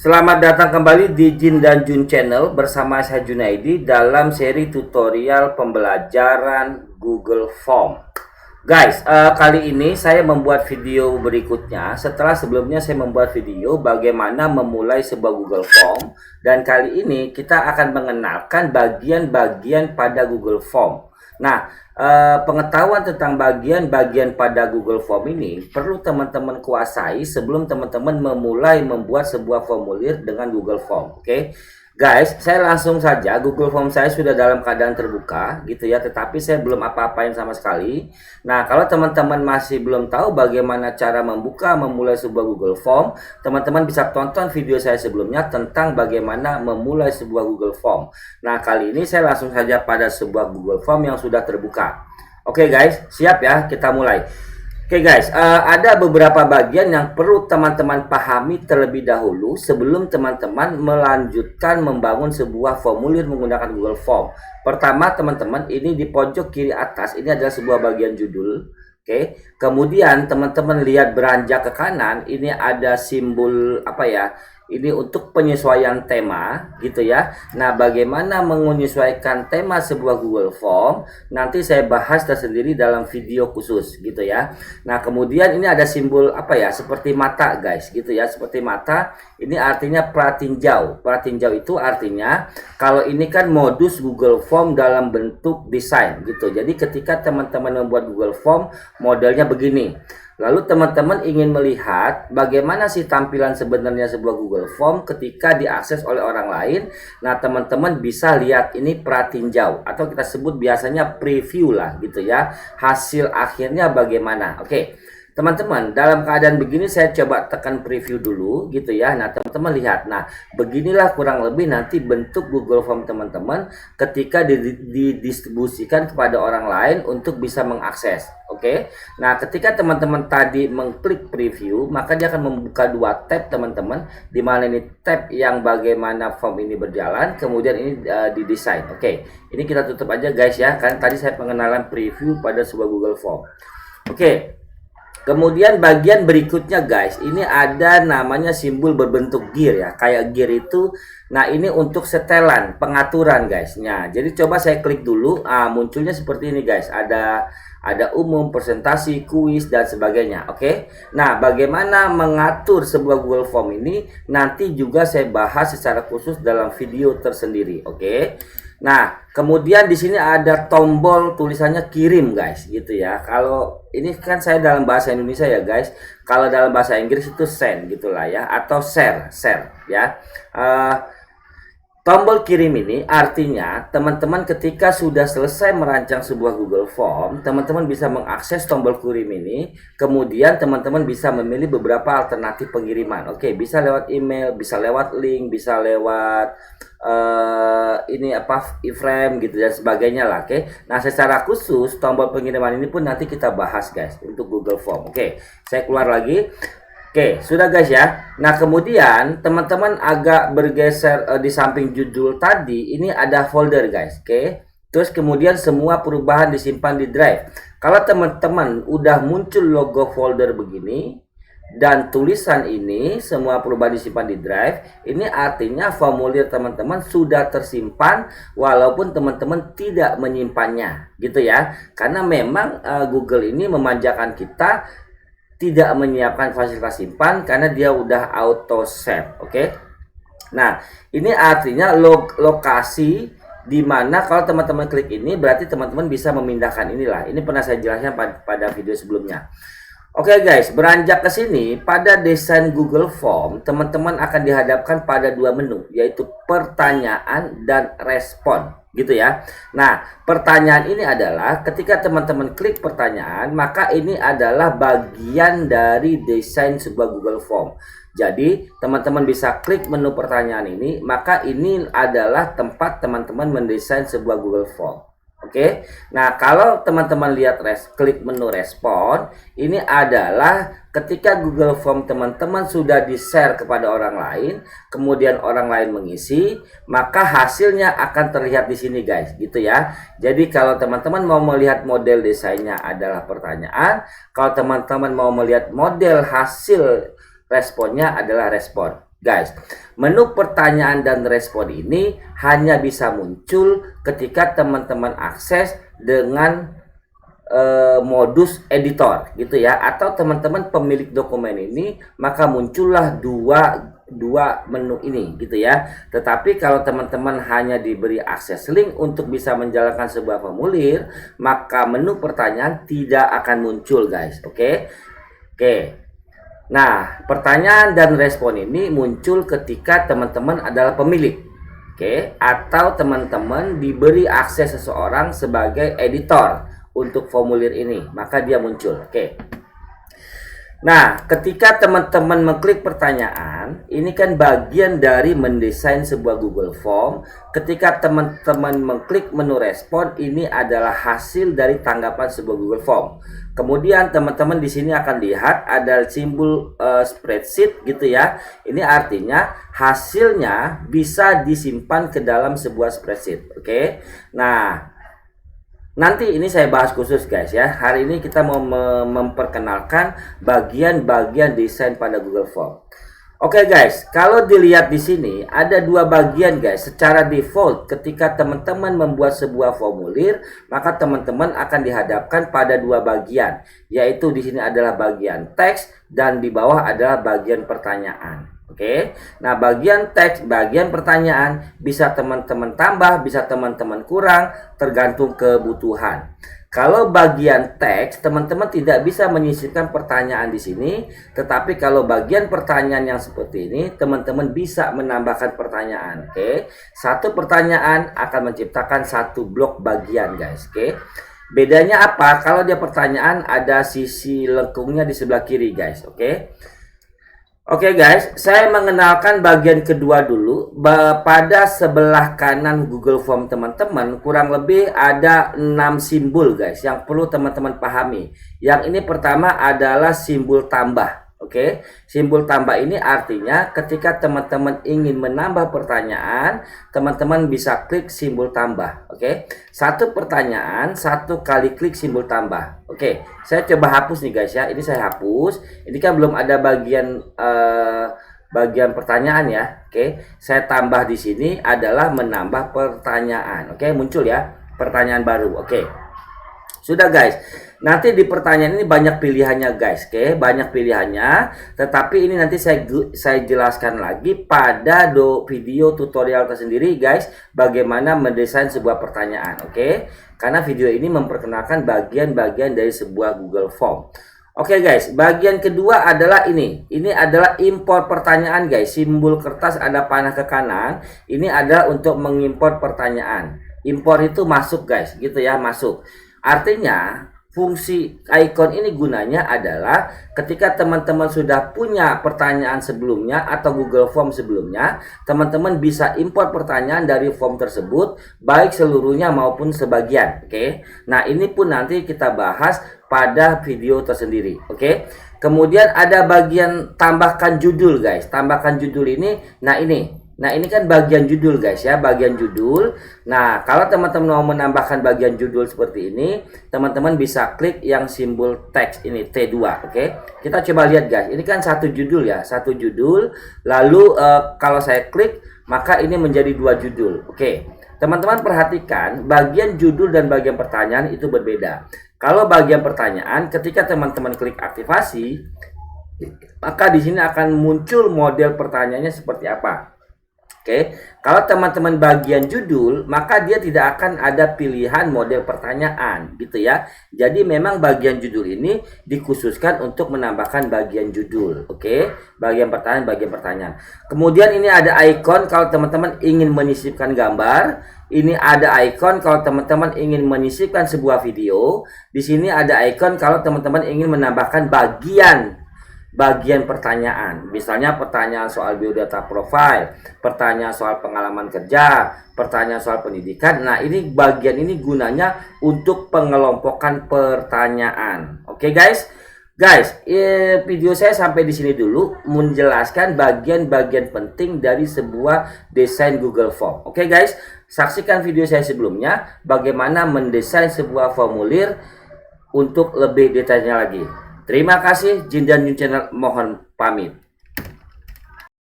Selamat datang kembali di Jin dan Jun Channel bersama saya Junaidi dalam seri tutorial pembelajaran Google Form. Guys, kali ini saya membuat video berikutnya setelah sebelumnya saya membuat video bagaimana memulai sebuah Google Form, dan kali ini kita akan mengenalkan bagian-bagian pada Google Form. Nah, pengetahuan tentang bagian-bagian pada Google Form ini perlu teman-teman kuasai sebelum teman-teman memulai membuat sebuah formulir dengan Google Form. Oke, guys, saya langsung saja. Google Form saya sudah dalam keadaan terbuka gitu ya, tetapi saya belum apa-apain sama sekali. Nah, kalau teman-teman masih belum tahu bagaimana cara memulai sebuah Google Form, teman-teman bisa tonton video saya sebelumnya tentang bagaimana memulai sebuah Google Form. Nah, kali ini saya langsung saja pada sebuah Google Form yang sudah terbuka. Oke guys, siap ya, kita mulai. Oke guys, ada beberapa bagian yang perlu teman-teman pahami terlebih dahulu sebelum teman-teman melanjutkan membangun sebuah formulir menggunakan Google Form. Pertama teman-teman, ini di pojok kiri atas ini adalah sebuah bagian judul. Oke, kemudian teman-teman lihat beranjak ke kanan, ini ada simbol apa ya? Ini untuk penyesuaian tema gitu ya. Nah, bagaimana menyesuaikan tema sebuah Google Form nanti saya bahas tersendiri dalam video khusus gitu ya. Nah, kemudian ini ada simbol apa ya, seperti mata guys gitu ya, seperti mata. Ini artinya pratinjau. Pratinjau itu artinya kalau ini kan modus Google Form dalam bentuk desain gitu. Jadi ketika teman-teman membuat Google Form modelnya begini, lalu teman-teman ingin melihat bagaimana sih tampilan sebenarnya sebuah Google Form ketika diakses oleh orang lain. Nah, teman-teman bisa lihat ini pratinjau atau kita sebut biasanya preview lah gitu ya. Hasil akhirnya bagaimana? Oke. Teman-teman, dalam keadaan begini saya coba tekan preview dulu gitu ya. Nah, teman-teman lihat. Nah, beginilah kurang lebih nanti bentuk Google Form teman-teman ketika didistribusikan kepada orang lain untuk bisa mengakses. Oke. Nah, ketika teman-teman tadi mengklik preview, maka dia akan membuka dua tab teman-teman, di mana ini tab yang bagaimana form ini berjalan, kemudian ini didesain. Oke. Ini kita tutup aja guys ya. Kan tadi saya pengenalan preview pada sebuah Google Form. Oke. Kemudian bagian berikutnya guys, ini ada namanya simbol berbentuk gear ya, kayak gear itu. Nah, ini untuk setelan, pengaturan guys. Nah, jadi coba saya klik dulu, munculnya seperti ini guys. Ada umum, presentasi, kuis dan sebagainya. Oke. Nah, bagaimana mengatur sebuah Google Form ini nanti juga saya bahas secara khusus dalam video tersendiri. Oke. Nah, kemudian di sini ada tombol tulisannya kirim guys gitu ya. Kalau ini kan saya dalam bahasa Indonesia ya guys. Kalau dalam bahasa Inggris itu send gitulah ya, atau share ya. Tombol kirim ini artinya teman-teman ketika sudah selesai merancang sebuah Google Form, teman-teman bisa mengakses tombol kirim ini. Kemudian teman-teman bisa memilih beberapa alternatif pengiriman. Oke, bisa lewat email, bisa lewat link, bisa lewat ini apa, iframe gitu dan sebagainya lah. Oke. Nah, secara khusus tombol pengiriman ini pun nanti kita bahas guys untuk Google Form. Oke, saya keluar lagi. Oke, sudah guys ya. Nah, kemudian teman-teman agak bergeser di samping judul tadi, ini ada folder guys. Oke. Terus kemudian semua perubahan disimpan di drive. Kalau teman-teman udah muncul logo folder begini dan tulisan ini semua perubahan disimpan di drive, ini artinya formulir teman-teman sudah tersimpan walaupun teman-teman tidak menyimpannya gitu ya. Karena memang Google ini memanjakan kita tidak menyiapkan fasilitas simpan karena dia udah auto save. Oke. Nah, ini artinya lokasi di mana kalau teman-teman klik ini berarti teman-teman bisa memindahkan inilah. Ini pernah saya jelaskan pada video sebelumnya. Oke guys, beranjak ke sini pada desain Google Form, teman-teman akan dihadapkan pada dua menu, yaitu pertanyaan dan respon, gitu ya. Nah, pertanyaan ini adalah ketika teman-teman klik pertanyaan, maka ini adalah bagian dari desain sebuah Google Form. Jadi, teman-teman bisa klik menu pertanyaan ini, maka ini adalah tempat teman-teman mendesain sebuah Google Form. Oke. Nah, kalau teman-teman lihat klik menu respon, ini adalah ketika Google Form teman-teman sudah di-share kepada orang lain, kemudian orang lain mengisi, maka hasilnya akan terlihat di sini guys, gitu ya. Jadi kalau teman-teman mau melihat model desainnya adalah pertanyaan, kalau teman-teman mau melihat model hasil responnya adalah respon. Guys, menu pertanyaan dan respon ini hanya bisa muncul ketika teman-teman akses dengan modus editor gitu ya, atau teman-teman pemilik dokumen ini, maka muncullah dua menu ini gitu ya. Tetapi kalau teman-teman hanya diberi akses link untuk bisa menjalankan sebuah formulir, maka menu pertanyaan tidak akan muncul guys. Oke. Nah, pertanyaan dan respon ini muncul ketika teman-teman adalah pemilik, atau teman-teman diberi akses seseorang sebagai editor untuk formulir ini, maka dia muncul. Nah, ketika teman-teman mengklik pertanyaan, ini kan bagian dari mendesain sebuah Google Form. Ketika teman-teman mengklik menu respon, ini adalah hasil dari tanggapan sebuah Google Form. Kemudian teman-teman di sini akan lihat ada simbol spreadsheet gitu ya. Ini artinya hasilnya bisa disimpan ke dalam sebuah spreadsheet. Nah, nanti ini saya bahas khusus guys ya. Hari ini kita mau memperkenalkan bagian-bagian desain pada Google Form. Oke guys, kalau dilihat di sini ada dua bagian guys. Secara default ketika teman-teman membuat sebuah formulir, maka teman-teman akan dihadapkan pada dua bagian, yaitu di sini adalah bagian teks dan di bawah adalah bagian pertanyaan. Nah bagian teks, bagian pertanyaan bisa teman-teman tambah, bisa teman-teman kurang, tergantung kebutuhan. Kalau bagian teks, teman-teman tidak bisa menyisipkan pertanyaan di sini, tetapi kalau bagian pertanyaan yang seperti ini, teman-teman bisa menambahkan pertanyaan. Satu pertanyaan akan menciptakan satu blok bagian, guys. Bedanya apa? Kalau dia pertanyaan, ada sisi lengkungnya di sebelah kiri, guys. Oke guys, saya mengenalkan bagian kedua dulu. Pada sebelah kanan Google Form teman-teman, kurang lebih ada 6 simbol guys yang perlu teman-teman pahami. Yang ini pertama adalah simbol tambah. Simbol tambah ini artinya ketika teman-teman ingin menambah pertanyaan, teman-teman bisa klik simbol tambah. Satu pertanyaan, satu kali klik simbol tambah. Saya coba hapus nih guys ya. Ini saya hapus. Ini kan belum ada bagian pertanyaan ya. Saya tambah di sini adalah menambah pertanyaan. Muncul ya pertanyaan baru. Sudah guys. Nanti di pertanyaan ini banyak pilihannya guys, banyak pilihannya. Tetapi ini nanti saya jelaskan lagi pada video tutorial tersendiri guys, bagaimana mendesain sebuah pertanyaan, Karena video ini memperkenalkan bagian-bagian dari sebuah Google Form. Guys, bagian kedua adalah ini. Ini adalah import pertanyaan guys. Simbol kertas ada panah ke kanan. Ini adalah untuk mengimport pertanyaan. Import itu masuk guys, gitu ya, masuk. Artinya fungsi icon ini gunanya adalah ketika teman-teman sudah punya pertanyaan sebelumnya atau Google Form sebelumnya, teman-teman bisa import pertanyaan dari form tersebut, baik seluruhnya maupun sebagian. Nah ini pun nanti kita bahas pada video tersendiri. Kemudian ada bagian tambahkan judul guys. Tambahkan judul ini, Nah ini kan bagian judul guys ya, bagian judul. Nah kalau teman-teman mau menambahkan bagian judul seperti ini, teman-teman bisa klik yang simbol teks ini T2. Kita coba lihat guys, ini kan satu judul ya, satu judul. Lalu kalau saya klik, maka ini menjadi dua judul. Teman-teman perhatikan bagian judul dan bagian pertanyaan itu berbeda. Kalau bagian pertanyaan, ketika teman-teman klik aktivasi, maka di sini akan muncul model pertanyaannya seperti apa. Kalau teman-teman bagian judul, maka dia tidak akan ada pilihan model pertanyaan gitu ya. Jadi memang bagian judul ini dikhususkan untuk menambahkan bagian judul. Bagian pertanyaan. Kemudian ini ada icon kalau teman-teman ingin menyisipkan gambar. Ini ada icon kalau teman-teman ingin menyisipkan sebuah video. Di sini ada icon kalau teman-teman ingin menambahkan bagian pertanyaan, misalnya pertanyaan soal biodata profile, pertanyaan soal pengalaman kerja, pertanyaan soal pendidikan. Nah ini bagian ini gunanya untuk pengelompokan pertanyaan. Guys, video saya sampai di sini dulu, menjelaskan bagian-bagian penting dari sebuah desain Google Form. Guys, saksikan video saya sebelumnya bagaimana mendesain sebuah formulir untuk lebih detailnya lagi. Terima kasih, Jin dan Yun Channel mohon pamit.